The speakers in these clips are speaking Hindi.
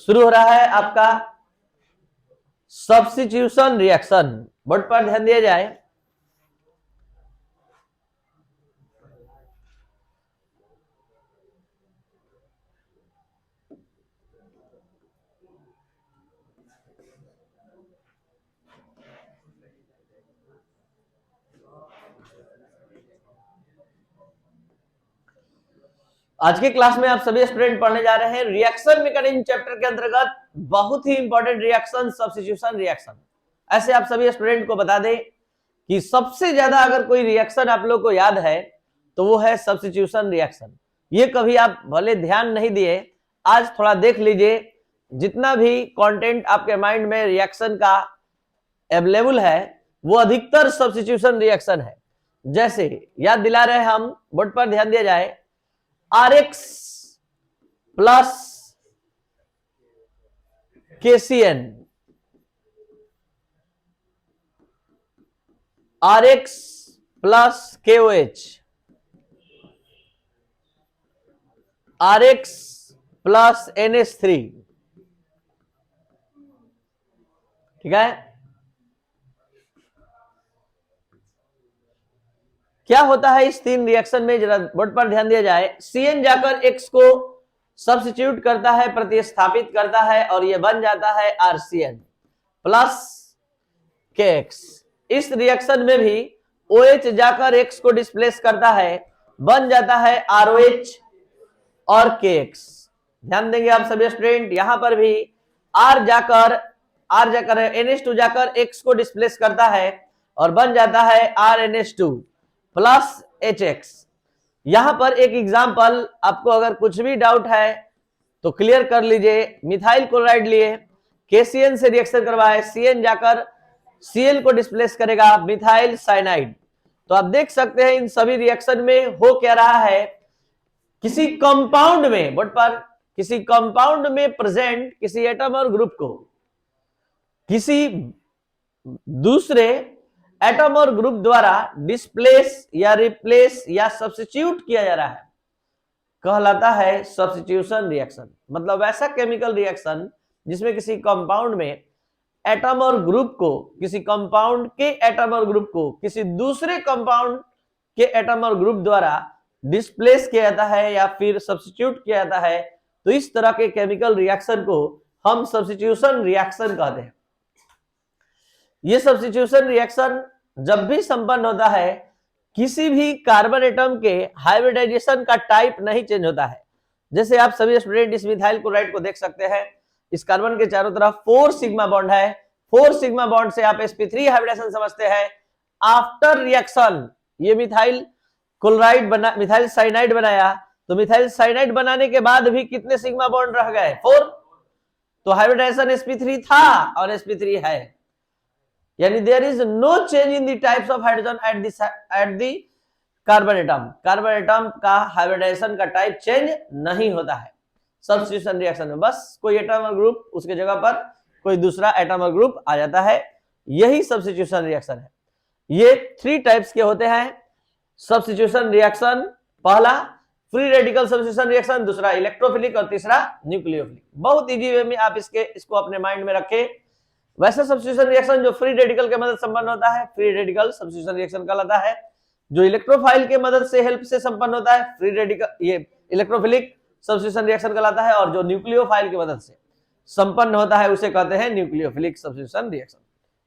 शुरू हो रहा है आपका सब्स्टिट्यूशन रिएक्शन। बोर्ड पर ध्यान दिया जाए। आज के क्लास में आप सभी स्टूडेंट पढ़ने जा रहे हैं रिएक्शन मैकेनिज्म चैप्टर के अंतर्गत बहुत ही इंपॉर्टेंट रिएक्शन सब्स्टिट्यूशन रिएक्शन। ऐसे आप सभी स्टूडेंट को बता दें कि सबसे ज्यादा अगर कोई रिएक्शन आप लोग को याद है तो वो है सब्स्टिट्यूशन रिएक्शन। ये कभी आप भले ध्यान नहीं दिए, आज थोड़ा देख लीजिए। जितना भी कंटेंट आपके माइंड में रिएक्शन का अवेलेबल है वो अधिकतर सब्स्टिट्यूशन रिएक्शन है। जैसे याद दिला रहे हम, बोर्ड पर ध्यान दिया जाए, RX plus KCN, RX plus KOH, RX plus NH3, ठीक है। क्या होता है इस तीन रिएक्शन में, जरा बोर्ड पर ध्यान दिया जाए। CN जाकर X को सब्स्टिट्यूट करता है, प्रतिस्थापित करता है और यह बन जाता है RCN प्लस KX। इस रिएक्शन में भी OH जाकर X को डिस्प्लेस करता है, बन जाता है ROH और KX। ध्यान देंगे आप सभी स्टूडेंट, यहां पर भी R जाकर NH2 जाकर X को डिस्प्लेस करता है और बन जाता है RNH2 प्लस HX। यहां पर एक एग्जांपल, आपको अगर कुछ भी डाउट है तो क्लियर कर लीजिए। मिथाइल क्लोराइड लिए, KCN से रिएक्शन करवाए, CN जाकर Cl को डिस्प्लेस करेगा, मिथाइल साइनाइड। तो आप देख सकते हैं इन सभी रिएक्शन में हो क्या रहा है, किसी कंपाउंड में, बोर्ड पर, किसी कंपाउंड में प्रेजेंट किसी एटम और ग्रुप को किसी दूसरे एटम और ग्रुप द्वारा डिस्प्लेस या रिप्लेस या सब्स्टिट्यूट किया जा रहा है, कहलाता है सब्स्टिट्यूशन रिएक्शन। मतलब ऐसा केमिकल रिएक्शन जिसमें किसी कंपाउंड में एटम और ग्रुप को, किसी कंपाउंड के एटम और ग्रुप को किसी दूसरे कंपाउंड के एटम और ग्रुप द्वारा डिस्प्लेस किया जाता है या फिर सब्स्टिट्यूट किया जाता है। तो इस तरह के केमिकल रिएक्शन को हम सब्स्टिट्यूशन रिएक्शन कहते हैं। यह सब्स्टिट्यूशन रिएक्शन जब भी संपन्न होता है, किसी भी कार्बन एटम के हाइब्रिडाइजेशन का टाइप नहीं चेंज होता है। जैसे आप सभी स्टूडेंट इस मिथाइल क्लोराइड को देख सकते हैं, इस कार्बन के चारों तरफ 4 सिग्मा बॉन्ड है। 4 सिग्मा बॉन्ड से आप sp3 हाइब्रिडेशन समझते हैं। आफ्टर रिएक्शन ये मिथाइल क्लोराइड बना, मिथाइल साइनाइड बनाया, तो मिथाइल साइनाइड बनाने के बाद भी कितने सिग्मा बॉन्ड रह गए? 4। तो हाइब्रिडाइजेशन sp3 था और sp3 है, यानी there is no change in the types of hydrogen at the carbon atom. Carbon atom का हाइब्रिडाइजेशन का टाइप चेंज नहीं होता है सब्स्टिट्यूशन रिएक्शन में। बस कोई एटम और ग्रुप, उसके जगह पर कोई दूसरा एटम और ग्रुप आ जाता है। यही सब्स्टिट्यूशन रिएक्शन है। ये 3 टाइप्स के होते हैं सब्स्टिट्यूशन रिएक्शन। पहला फ्री रेडिकल सब्स्टिट्यूशन रिएक्शन, दूसरा इलेक्ट्रोफिलिक और तीसरा न्यूक्लियोफिलिक। बहुत इजी वे में आप इसको अपने माइंड में रखें। वैसा सब्स्टिट्यूशन रिएक्शन जो फ्री रेडिकल के मदद संपन्न होता है, फ्री रेडिकल सब्स्टिट्यूशन रिएक्शन कहलाता है। जो इलेक्ट्रोफाइल के मदद से हेल्प से संपन्न होता है, फ्री रेडिकल, ये इलेक्ट्रोफिलिक सब्स्टिट्यूशन रिएक्शन कहलाता है। और जो न्यूक्लियोफाइल की मदद से संपन्न होता है उसे कहते हैं न्यूक्लियोफिलिक सब्स्टिट्यूशन रिएक्शन।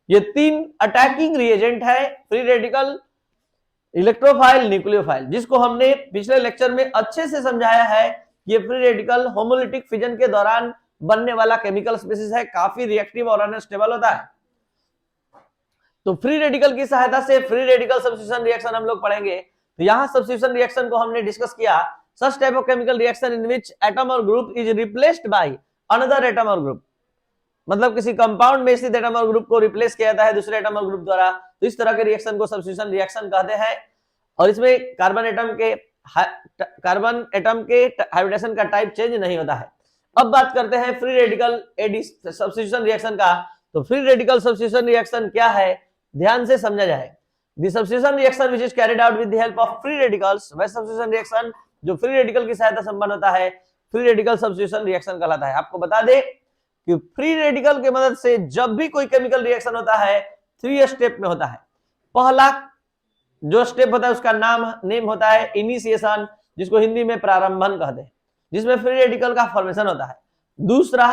ये 3 अटैकिंग रिएजेंट है, फ्री रेडिकल, इलेक्ट्रोफाइल, न्यूक्लियोफाइल, जिसको हमने पिछले लेक्चर में अच्छे से समझाया है। ये फ्री रेडिकल होमोलिटिक फिजन के दौरान बनने वाला केमिकल स्पीसीज है, काफी रिएक्टिव और अनस्टेबल होता है। तो फ्री रेडिकल की सहायता से फ्री रेडिकल सब्स्टिट्यूशन रिएक्शन हम लोग पढ़ेंगे। तो यहां सब्स्टिट्यूशन रिएक्शन को हमने डिस्कस किया, such type of chemical reaction in which atom और group is replaced by another atom और ग्रुप। मतलब किसी कंपाउंड में स्थित एटम और ग्रुप को रिप्लेस किया जाता है दूसरे एटम और ग्रुप द्वारा। तो इस तरह के रिएक्शन को सब्स्टिट्यूशन रिएक्शन कहते हैं। और इसमें कार्बन एटम के हाइब्रिडेशन का टाइप चेंज नहीं होता है। अब बात करते हैं फ्री रेडिकल सब्स्टिट्यूशन रिएक्शन का। तो फ्री रेडिकल सब्स्टिट्यूशन रिएक्शन क्या है, ध्यान से समझा जाए। The substitution reaction which is carried out with the help of free radicals, वह सब्स्टिट्यूशन रिएक्शन जो फ्री रेडिकल की सहायता संपन्न होता है, फ्री रेडिकल सब्स्टिट्यूशन रिएक्शन कहलाता है। आपको बता दें कि फ्री रेडिकल की मदद से जब भी कोई केमिकल रिएक्शन होता है 3 स्टेप में होता है। पहला जो स्टेप होता है उसका नेम होता है इनिशिएशन, जिसको हिंदी में प्रारंभन कहते हैं, जिसमें फ्री रेडिकल का फॉर्मेशन होता है। दूसरा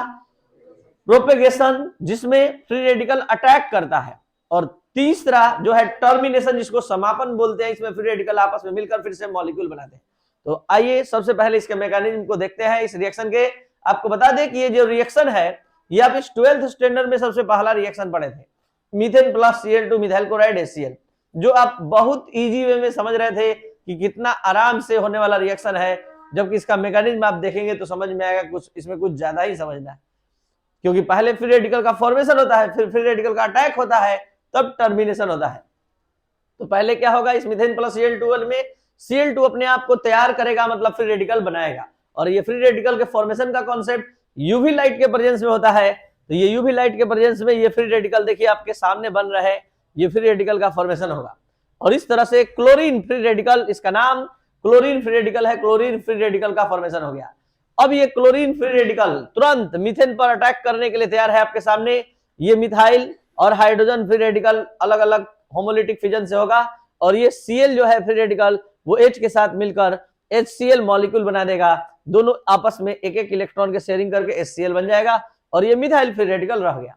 प्रोपेगेशन, जिसमें फ्री रेडिकल अटैक करता है। और तीसरा जो है टर्मिनेशन, जिसको समापन बोलते हैं, इसमें फ्री रेडिकल आपस में मिलकर फिर से मॉलिक्यूल बनाते हैं। तो आइए सबसे पहले इसके मैकेनिज्म को देखते हैं। इस रिएक्शन के आपको बता दें कि ये जो रिएक्शन है ये आप इस 12th स्टैंडर्ड में सबसे पहला रिएक्शन पढ़े थे, methane plus Cl2 methyl chloride HCl, जो आप बहुत इजी वे में समझ रहे थे कि कितना आराम से होने वाला रिएक्शन है, जबकि इसका मैकेनिज्म आप देखेंगे तो समझ में आएगा कुछ इसमें कुछ ज्यादा ही समझना है, क्योंकि पहले फ्री रेडिकल का फॉर्मेशन होता है, फिर फ्री रेडिकल का अटैक होता है, तब टर्मिनेशन होता है। तो पहले क्या होगा, इस मीथेन प्लस Cl2 में Cl2 अपने आप को तैयार करेगा, मतलब फ्री रेडिकल बनाएगा। और ये फ्री रेडिकल के फॉर्मेशन का कॉन्सेप्ट यूवी लाइट के प्रेजेंस में होता है। तो ये यूवी लाइट के प्रेजेंस में ये फ्री रेडिकल देखिए आपके सामने बन रहा है, ये फ्री रेडिकल का फॉर्मेशन होगा। और इस तरह से क्लोरीन फ्री रेडिकल, इसका नाम क्लोरीन फ्री रेडिकल है, क्लोरीन फ्री रेडिकल का फॉर्मेशन हो गया। अब ये क्लोरीन फ्री रेडिकल तुरंत मीथेन पर अटैक करने के लिए तैयार है आपके सामने। ये मिथाइल और हाइड्रोजन फ्री रेडिकल अलग अलग होमोलिटिक फिजन से होगा, और ये Cl जो है फ्री रेडिकल वो H के साथ मिलकर HCl मॉलिक्यूल बना देगा। दोनों आपस में एक एक इलेक्ट्रॉन के शेयरिंग करके HCl बन जाएगा, और ये मिथाइल फ्री रेडिकल रह गया।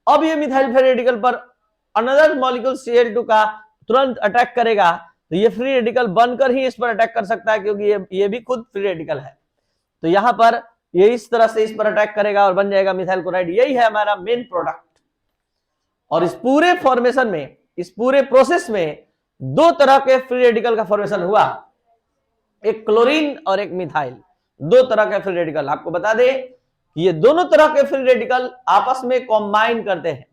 अब ये मिथाइल फ्री रेडिकल पर अनदर मॉलिक्यूल Cl2 का तुरंत अटैक करेगा, तो ये फ्री रेडिकल बनकर ही इस पर अटैक कर सकता है, क्योंकि ये भी खुद फ्री रेडिकल है। तो यहां पर ये इस तरह से इस पर अटैक करेगा और बन जाएगा मिथाइल क्लोराइड। यही है हमारा मेन प्रोडक्ट। और इस पूरे फॉर्मेशन में, इस पूरे प्रोसेस में दो तरह के फ्री रेडिकल का फॉर्मेशन हुआ, एक क्लोरीन और एक मिथाइल, दो तरह के फ्री रेडिकल। आपको बता दें कि ये दोनों तरह के फ्री रेडिकल आपस में कंबाइन करते हैं,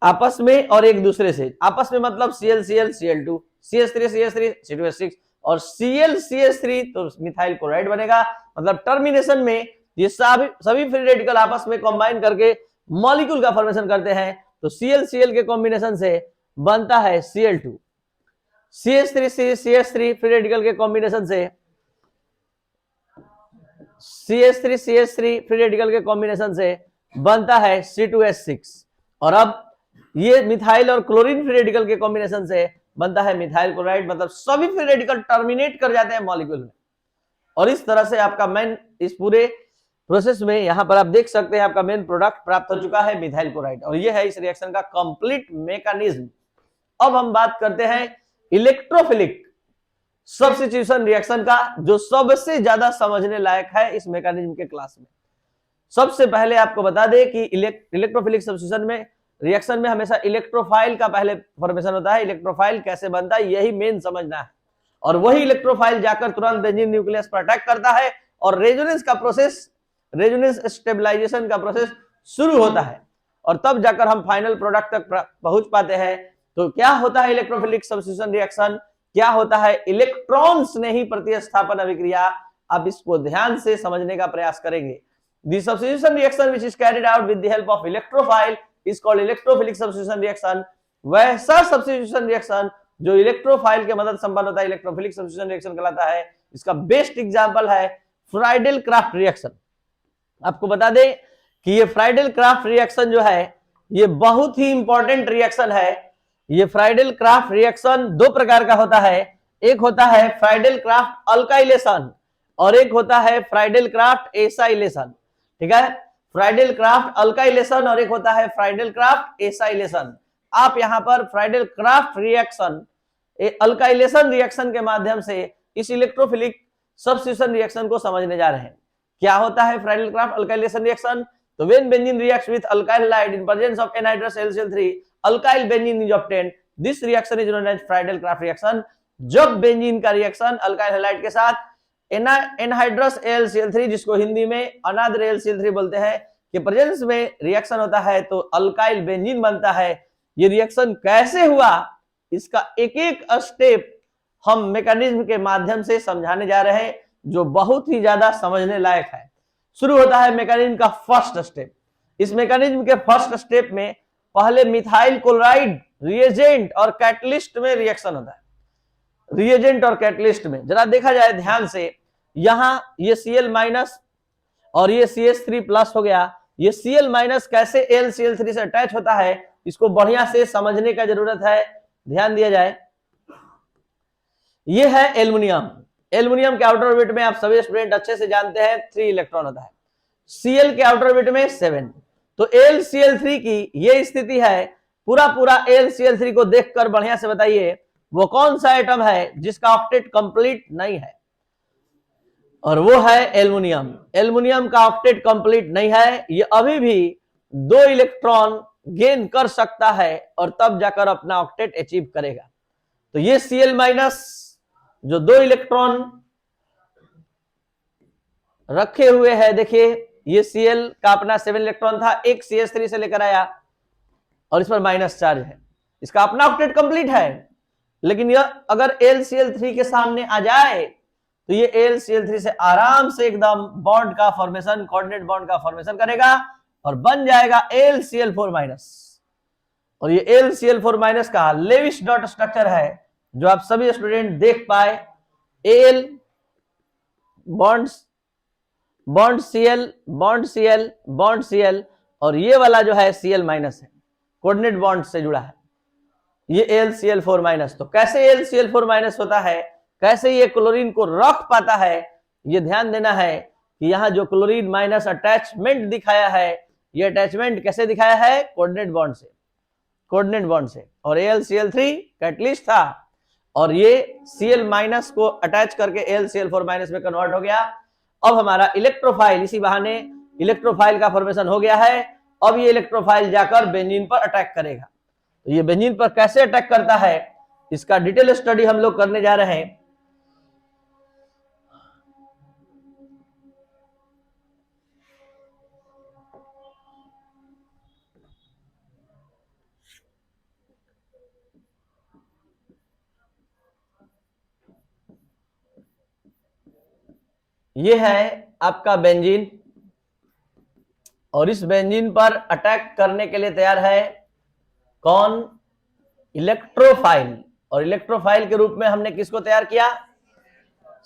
आपस में और एक दूसरे से। आपस में मतलब Cl Cl2, CH3 C2H6 और Cl CH3, तो मिथाइल क्लोराइड बनेगा। मतलब टर्मिनेशन में ये सभी फ्री रेडिकल आपस में कंबाइन करके मॉलिक्यूल का फॉर्मेशन करते हैं। तो Cl के कॉम्बिनेशन से बनता है Cl2, CH3 फ्री रेडिकल के कॉम्बिनेशन से CH3 फ्री रेडिकल के कॉम्बिनेशन से बनता है C2H6। और अब ये मिथाइल और क्लोरीन फ्री रेडिकल के कॉम्बिनेशन से बनता है मिथाइल क्लोराइड। मतलब सभी फ्री रेडिकल टर्मिनेट कर जाते हैं मॉलिक्यूल में। और इस तरह से आपका मेन, इस पूरे प्रोसेस में यहां पर आप देख सकते हैं आपका मेन प्रोडक्ट प्राप्त हो चुका है मिथाइल क्लोराइड। और ये है इस रिएक्शन का कंप्लीट मैकेनिज्म। अब हम बात करते हैं इलेक्ट्रोफिलिक सब्स्टिट्यूशन रिएक्शन का, जो सबसे ज्यादा समझने लायक है इस मैकेनिज्म के क्लास में। सबसे पहले आपको बता दें कि इलेक्ट्रोफिलिक सब्स्टिट्यूशन में रिएक्शन में हमेशा इलेक्ट्रोफाइल का पहले फॉर्मेशन होता है। इलेक्ट्रोफाइल कैसे बनता है यही मेन समझना है। और वही इलेक्ट्रोफाइल जाकर तुरंत बेंजीन न्यूक्लियस पर अटैक करता है और रेजोनेंस का प्रोसेस, रेजोनेंस स्टेबलाइजेशन का प्रोसेस शुरू होता है, और तब जाकर हम फाइनल प्रोडक्ट तक पहुंच पाते हैं। तो क्या होता है इलेक्ट्रोफिलिक सब्स्टिट्यूशन रिएक्शन, क्या होता है इलेक्ट्रॉन्स ने ही प्रतिस्थापन अभिक्रिया, आप इसको ध्यान से समझने का प्रयास करेंगे। The substitution reaction which is carried out with the help of electrophile is called electrophilic substitution reaction. वैसा सब्स्टिट्यूशन रिएक्शन जो इलेक्ट्रोफाइल के मदद संपन्न होता है इलेक्ट्रोफिलिक सब्स्टिट्यूशन रिएक्शन कहलाता है। इसका बेस्ट एग्जांपल है फ्राइडेल क्राफ्ट रिएक्शन। आपको बता दें कि ये फ्राइडेल क्राफ्ट रिएक्शन जो है ये बहुत ही इंपॉर्टेंट रिएक्शन है। ये फ्राइडेल क्राफ्ट रिएक्शन दो प्रकार का होता है, एक होता है फ्राइडेल क्राफ्ट अल्काइलेशन और एक होता है फ्राइडेल क्राफ्ट एसाइलेशन। ठीक है, फ्राइडेल क्राफ्ट अल्काइलेशन और एक होता है फ्राइडेल क्राफ्ट एसाइलेशन। आप यहां पर फ्राइडेल क्राफ्ट रिएक्शन अल्काइलेशन रिएक्शन के माध्यम से इस इलेक्ट्रोफिलिक सब्स्टिट्यूशन रिएक्शन को समझने जा रहे हैं। क्या होता है फ्राइडेल क्राफ्ट अल्काइलेशन रिएक्शन? तो when benzene reacts with alkyl halide in presence of anhydrous LCl3, alkyl benzene is obtained. This reaction is known as Friedel Crafts reaction. जब बेंजीन का रिएक्शन अल्काइल हैलाइड के साथ एनहाइड्रस LCl3, जिसको हिंदी में अनाद्र LCl3 बोलते हैं, के प्रेजेंस में रिएक्शन होता है तो अल्काइल बेंजीन बनता है। ये रिएक्शन कैसे हुआ इसका एक एक स्टेप हम मैकेनिज्म के माध्यम से समझाने जा रहे हैं, जो बहुत ही ज्यादा समझने लायक है। शुरू होता है मैकेनिज्म का फर्स्ट स्टेप। इस मैकेनिज्म के फर्स्ट स्टेप में पहले मिथाइल क्लोराइड रिएजेंट और कैटलिस्ट में रिएक्शन होता है। रिएजेंट और कैटलिस्ट में जरा देखा जाए ध्यान से, यहां ये Cl- और ये CH3 प्लस हो गया। ये Cl माइनस कैसे AlCl3 से अटैच होता है इसको बढ़िया से समझने का जरूरत है, ध्यान दिया जाए। ये है एल्युमिनियम। एल्युमिनियम के आउटर ऑर्बिट में आप सभी स्टूडेंट अच्छे से जानते हैं 3 इलेक्ट्रॉन होता है, Cl के आउटर ऑर्बिट में 7। तो AlCl3 की ये स्थिति है। पूरा AlCl3 को देखकर बढ़िया से बताइए वो कौन सा एटम है जिसका ऑक्टेट कंप्लीट नहीं है, और वो है एल्युमिनियम। एल्युमिनियम का ऑक्टेट कंप्लीट नहीं है, ये अभी भी 2 इलेक्ट्रॉन गेन कर सकता है और तब जाकर अपना ऑक्टेट अचीव करेगा। तो ये Cl माइनस जो 2 इलेक्ट्रॉन रखे हुए हैं, देखिए ये Cl का अपना 7 इलेक्ट्रॉन था, एक CH3 से लेकर आया और इस पर माइनस चार्ज है, इसका अपना ऑक्टेट कंप्लीट है। लेकिन यह अगर AlCl3 के सामने आ जाए तो ये AlCl3 से आराम से एकदम बॉन्ड का फॉर्मेशन, कोऑर्डिनेट बॉन्ड का फॉर्मेशन करेगा और बन जाएगा AlCl4 माइनस। और ये AlCl4 का लेविस डॉट स्ट्रक्चर है जो आप सभी स्टूडेंट देख पाए। Al बॉन्ड Cl और ये वाला जो है Cl माइनस है, कोऑर्डिनेट बॉन्ड से जुड़ा है, ये AlCl4 तो कैसे AlCl4 होता है, कैसे ये क्लोरीन को रख पाता है, ये ध्यान देना है कि यहां जो क्लोरीन माइनस अटैचमेंट दिखाया है, ये अटैचमेंट कैसे दिखाया है, कोऑर्डिनेट बॉन्ड से। और AlCl3 कैटलिस्ट था और ये Cl माइनस को अटैच करके AlCl4 में कन्वर्ट हो गया। अब हमारा इलेक्ट्रोफाइल, इसी बहाने इलेक्ट्रोफाइल का फॉर्मेशन हो गया है। अब ये इलेक्ट्रोफाइल जाकर बेंजीन पर अटैक करेगा। तो ये बेंजीन पर कैसे अटैक करता है इसका डिटेल स्टडी हम लोग करने जा रहे हैं। ये है आपका बेंजीन और इस बेंजीन पर अटैक करने के लिए तैयार है कौन, इलेक्ट्रोफाइल। और इलेक्ट्रोफाइल के रूप में हमने किसको तैयार किया,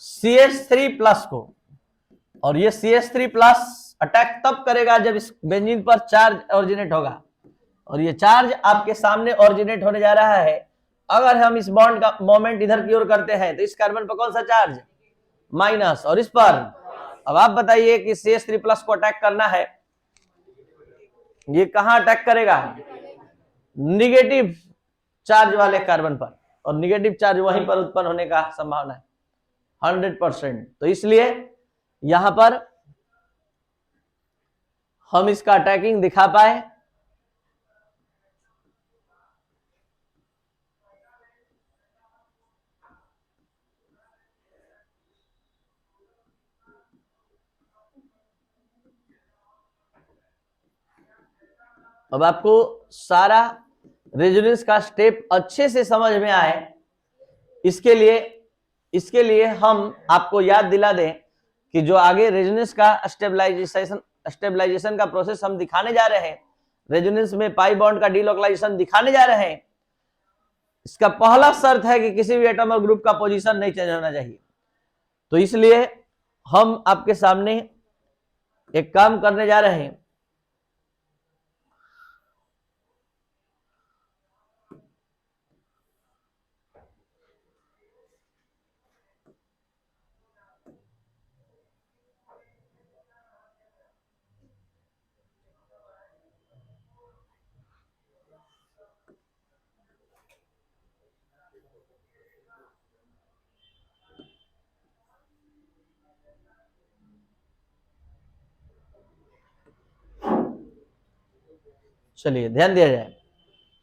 CH3 प्लस को। और ये CH3 प्लस अटैक तब करेगा जब इस बेंजीन पर चार्ज ऑरिजिनेट होगा, और ये चार्ज आपके सामने ऑरिजिनेट होने जा रहा है। अगर हम इस बॉन्ड का मोमेंट इधर की ओर करते हैं तो इस कार्बन पर कौन सा चार्ज, माइनस, और इस पर। अब आप बताइए कि CH3 प्लस को अटैक करना है, ये कहां अटैक करेगा, निगेटिव चार्ज वाले कार्बन पर, और निगेटिव चार्ज वहीं पर उत्पन्न होने का संभावना है 100%। तो इसलिए यहां पर हम इसका अटैकिंग दिखा पाए। अब आपको सारा रेजोनेंस का स्टेप अच्छे से समझ में आए, इसके लिए हम आपको याद दिला दें कि जो आगे रेजोनेंस का स्टेबलाइजेशन का प्रोसेस हम दिखाने जा रहे हैं, रेजोनेंस में पाई बॉन्ड का डीलोकलाइजेशन दिखाने जा रहे हैं, इसका पहला शर्त है कि किसी भी एटम और ग्रुप का पोजीशन नहीं चेंज होना चाहिए। तो इसलिए हम आपके सामने एक काम करने जा रहे हैं। चलिए ध्यान दिया जाए,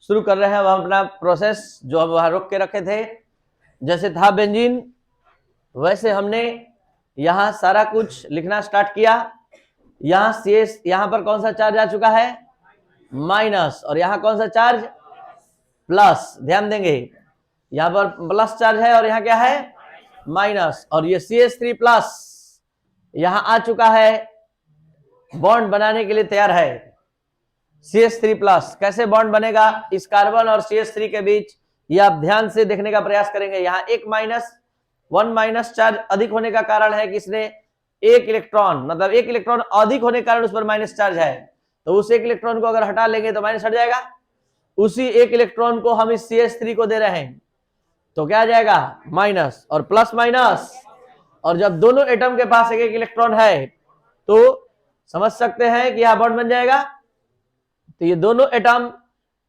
शुरू कर रहे हैं हम अपना प्रोसेस जो हम वहां रोक के रखे थे। जैसे था बेंजीन वैसे हमने यहां सारा कुछ लिखना स्टार्ट किया। यहां पर कौन सा चार्ज आ चुका है, माइनस, और यहां कौन सा चार्ज, प्लस। ध्यान देंगे यहां पर प्लस चार्ज है और यहां क्या है, माइनस। और ये CH3 प्लस यहां आ चुका है, बॉन्ड बनाने के लिए तैयार है। CH3 प्लस कैसे बॉन्ड बनेगा इस कार्बन और CH3 के बीच, ये आप ध्यान से देखने का प्रयास करेंगे। यहाँ एक माइनस, 1 माइनस चार्ज अधिक होने का कारण है कि इसने एक इलेक्ट्रॉन, मतलब एक इलेक्ट्रॉन अधिक होने के कारण उस पर माइनस चार्ज है, तो उस एक इलेक्ट्रॉन को अगर हटा लेंगे तो माइनस हट जाएगा। उसी एक इलेक्ट्रॉन को हम इस CH3 को दे रहे हैं, तो क्या आ जाएगा माइनस और प्लस माइनस। और जब दोनों एटम के पास एक एक इलेक्ट्रॉन है तो समझ सकते हैं कि यह बॉन्ड बन जाएगा। तो ये दोनों एटम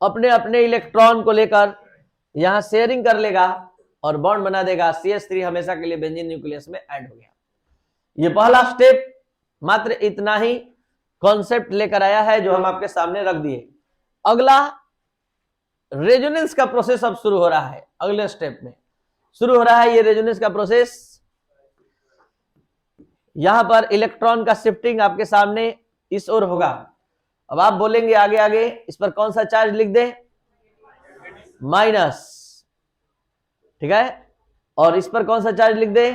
अपने अपने इलेक्ट्रॉन को लेकर यहां शेयरिंग कर लेगा और बॉन्ड बना देगा। CH3 हमेशा के लिए बेंजीन न्यूक्लियस में ऐड हो गया। ये पहला स्टेप, मात्र इतना ही कॉन्सेप्ट लेकर आया है जो हम आपके सामने रख दिए। अगला रेजोनेंस का प्रोसेस अब शुरू हो रहा है। अगले स्टेप में शुरू हो रहा है ये रेजोनेंस का प्रोसेस। यहां पर इलेक्ट्रॉन का शिफ्टिंग आपके सामने इस ओर होगा। अब आप बोलेंगे आगे आगे इस पर कौन सा चार्ज लिख दे, माइनस, ठीक है, और इस पर कौन सा चार्ज लिख दे,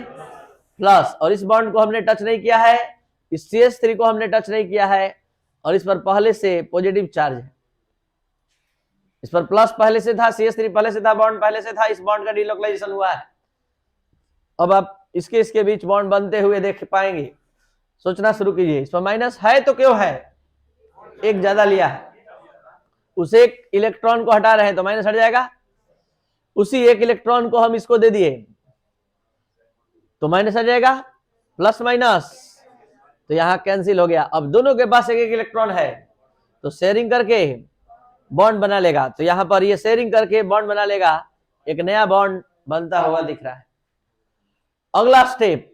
प्लस। और इस बॉन्ड को हमने टच नहीं किया है, इस CH3 को हमने टच नहीं किया है, और इस पर पहले से पॉजिटिव चार्ज है। इस पर प्लस पहले से था, CH3 पहले से था, बॉन्ड पहले से था, इस बॉन्ड का डिलोकलाइजेशन हुआ है। अब आप इसके बीच बॉन्ड बनते हुए देख पाएंगे। सोचना शुरू कीजिए, इस पर माइनस है तो क्यों है, एक ज्यादा लिया है, उस एक इलेक्ट्रॉन को हटा रहे हैं तो माइनस हट जाएगा। उसी एक इलेक्ट्रॉन को हम इसको दे दिए तो माइनस आ जाएगा, प्लस माइनस, तो यहां कैंसिल हो गया। अब दोनों के पास एक एक इलेक्ट्रॉन है तो शेयरिंग करके बॉन्ड बना लेगा। तो यहां पर ये शेयरिंग करके बॉन्ड बना लेगा, एक नया बॉन्ड बनता हुआ दिख रहा है। अगला स्टेप,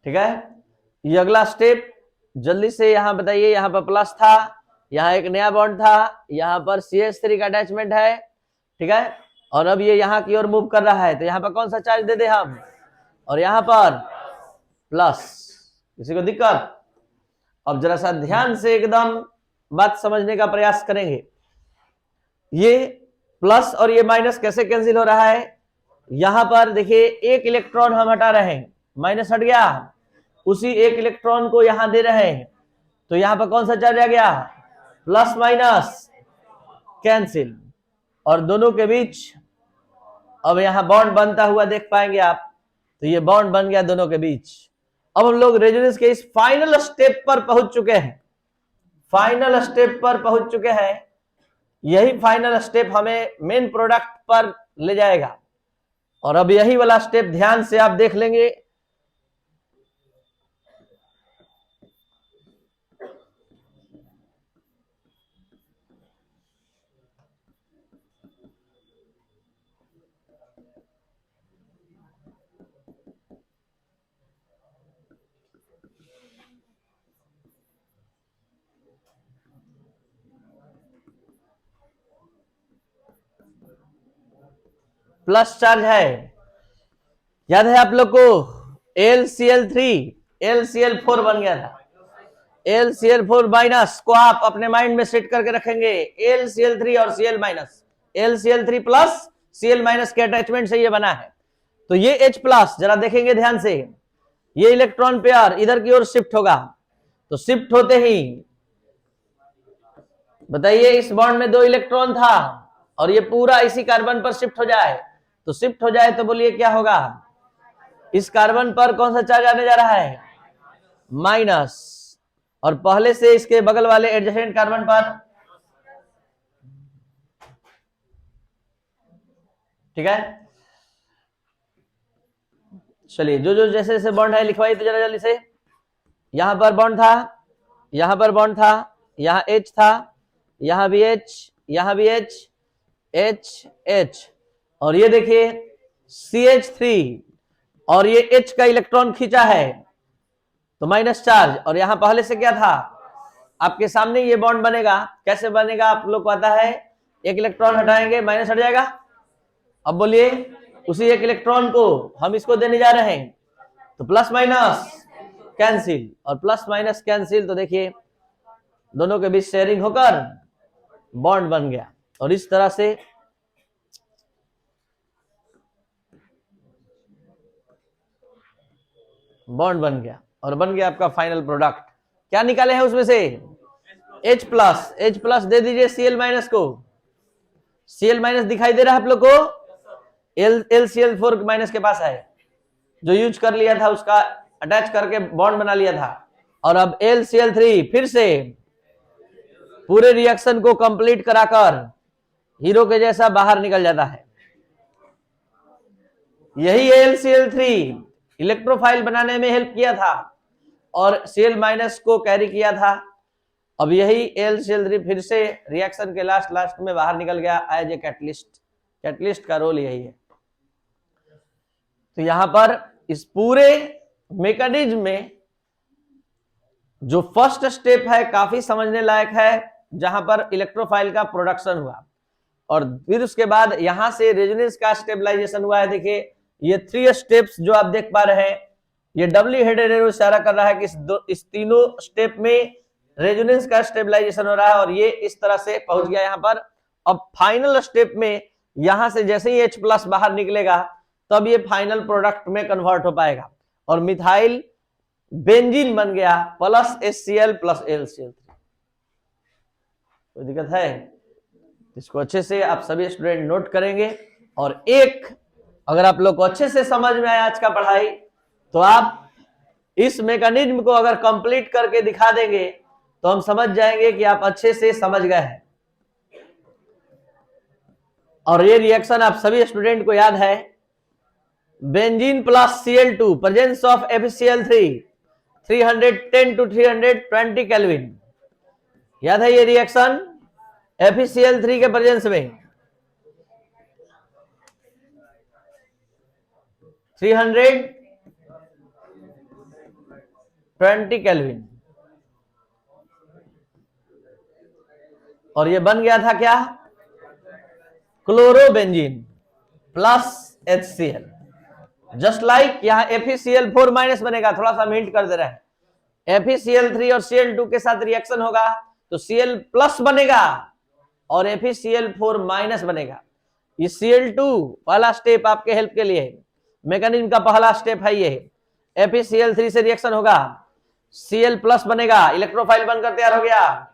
ठीक है, ये अगला स्टेप जल्दी से यहां बताइए। यहां पर प्लस था, यहां एक नया बॉन्ड था, यहां पर CH3 का अटैचमेंट है, ठीक है, और अब ये यहां की ओर मूव कर रहा है, तो यहां पर कौन सा चार्ज दे दे हम, और यहां पर प्लस। किसी को दिक्कत? अब जरा सा ध्यान से एकदम बात समझने का प्रयास करेंगे। ये प्लस और ये माइनस कैसे कैंसिल हो रहा है। यहां पर देखिए एक इलेक्ट्रॉन हम हटा रहे हैं, माइनस हट गया, उसी एक इलेक्ट्रॉन को यहां दे रहे हैं, तो यहां पर कौन सा चार्ज आ गया, प्लस माइनस कैंसिल, और दोनों के बीच अब यहां बॉन्ड बनता हुआ देख पाएंगे आप। तो ये बॉन्ड बन गया दोनों के बीच। अब हम लोग रेजोनेंस के इस फाइनल स्टेप पर पहुंच चुके हैं, फाइनल स्टेप पर पहुंच चुके हैं। यही फाइनल स्टेप हमें मेन प्रोडक्ट पर ले जाएगा, और अब यही वाला स्टेप ध्यान से आप देख लेंगे। प्लस चार्ज है, याद है आप लोग को, LCl3 LCl4 बन गया था। LCl4 माइनस को आप अपने माइंड में सेट करके रखेंगे, LCl3 और Cl minus, LCl3 plus Cl minus के अटैचमेंट से ये बना है। तो ये H प्लस, जरा देखेंगे ध्यान से, ये इलेक्ट्रॉन पेयर इधर की ओर शिफ्ट होगा, तो शिफ्ट होते ही बताइए इस बॉन्ड में 2 इलेक्ट्रॉन था और ये पूरा इसी कार्बन पर शिफ्ट हो जाए, तो शिफ्ट हो जाए तो बोलिए क्या होगा, इस कार्बन पर कौन सा चार्ज आने जा रहा है, माइनस, और पहले से इसके बगल वाले एडजेसेंट कार्बन पर, ठीक है। चलिए जो जो जैसे जैसे बॉन्ड है लिखवाइए तो जरा जल्दी से। यहां पर बॉन्ड था, यहां पर बॉन्ड था, यहां H था, यहां भी H, यहां भी H, H H, और ये देखिए CH3, और ये H का इलेक्ट्रॉन खींचा है तो माइनस चार्ज, और यहां पहले से क्या था, आपके सामने ये बॉन्ड बनेगा। कैसे बनेगा आप लोग को पता है, एक इलेक्ट्रॉन हटाएंगे माइनस हट जाएगा। अब बोलिए उसी एक इलेक्ट्रॉन को हम इसको देने जा रहे हैं, तो प्लस माइनस कैंसिल, और प्लस माइनस कैंसिल, तो देखिए दोनों के बीच शेयरिंग होकर बॉन्ड बन गया, और इस तरह से बॉन्ड बन गया, और बन गया आपका फाइनल प्रोडक्ट। क्या निकाले हैं उसमें से, H प्लस, H प्लस दे दीजिए Cl माइनस को, Cl माइनस दिखाई दे रहा है आप लोग को, LCl4 माइनस के पास है, जो यूज कर लिया था उसका अटैच करके बॉन्ड बना लिया था, और अब AlCl3 फिर से पूरे रिएक्शन को कंप्लीट कराकर हीरो के जैसा बाहर निकल जाता है। यही AlCl3 इलेक्ट्रोफाइल बनाने में हेल्प किया था और Cl- को कैरी किया था। अब यही AlCl3 फिर से रिएक्शन के लास्ट में बाहर निकल गया एज ए कैटलिस्ट का रोल यही है। तो यहां पर इस पूरे मैकेनिज्म में जो फर्स्ट स्टेप है काफी समझने लायक है, जहां पर इलेक्ट्रोफाइल का प्रोडक्शन हुआ, और फिर उसके बाद यहां से रेजोनेंस का स्टेबलाइजेशन हुआ है। देखिए ये 3 स्टेप्स जो आप देख पा रहे हैं, ये डबली हेडेड एरो इशारा कर रहा है कि इस तीनों स्टेप में रेजोनेंस का स्टेबलाइजेशन हो रहा है, और ये इस तरह से पहुंच गया यहां पर। अब फाइनल स्टेप में यहां से जैसे ही H+ बाहर निकलेगा तब ये फाइनल प्रोडक्ट में कन्वर्ट हो पाएगा और मिथाइल बेंजीन बन गया प्लस HCl प्लस AlCl3। कोई दिक्कत है? इसको अच्छे से आप सभी स्टूडेंट नोट करेंगे, और एक अगर आप लोग को अच्छे से समझ में आया आज का पढ़ाई, तो आप इस मैकेनिज्म को अगर कंप्लीट करके दिखा देंगे तो हम समझ जाएंगे कि आप अच्छे से समझ गए हैं। और ये रिएक्शन आप सभी स्टूडेंट को याद है, benzene plus Cl2 presence of FeCl3 310 to 320 kelvin. याद है ये रिएक्शन FeCl3 के प्रेजेंस में 320 केल्विन, और ये बन गया था क्या? Chlorobenzene plus HCl। Just like यहाँ FeCl4- बनेगा, थोड़ा सा हिंट कर दे रहे हैं। FeCl3 और Cl2 के साथ रिएक्शन होगा तो Cl+ बनेगा और FeCl4- बनेगा। ये Cl2 पहला स्टेप आपके हेल्प के लिए, मैकेनिज्म का पहला स्टेप है ये। FeCl3 से रिएक्शन होगा, Cl+ बनेगा, इलेक्ट्रोफाइल बनकर तैयार हो गया।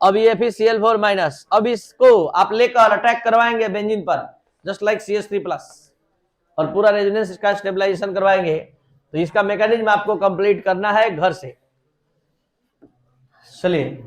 अब ये FeCl4-, अब इसको आप लेकर अटैक करवाएंगे बेंजीन पर जस्ट लाइक CH3+, और पूरा रेजोनेंस का स्टेबलाइजेशन करवाएंगे। तो इसका मैकेनिज्म आपको कंप्लीट करना है घर से। चलिए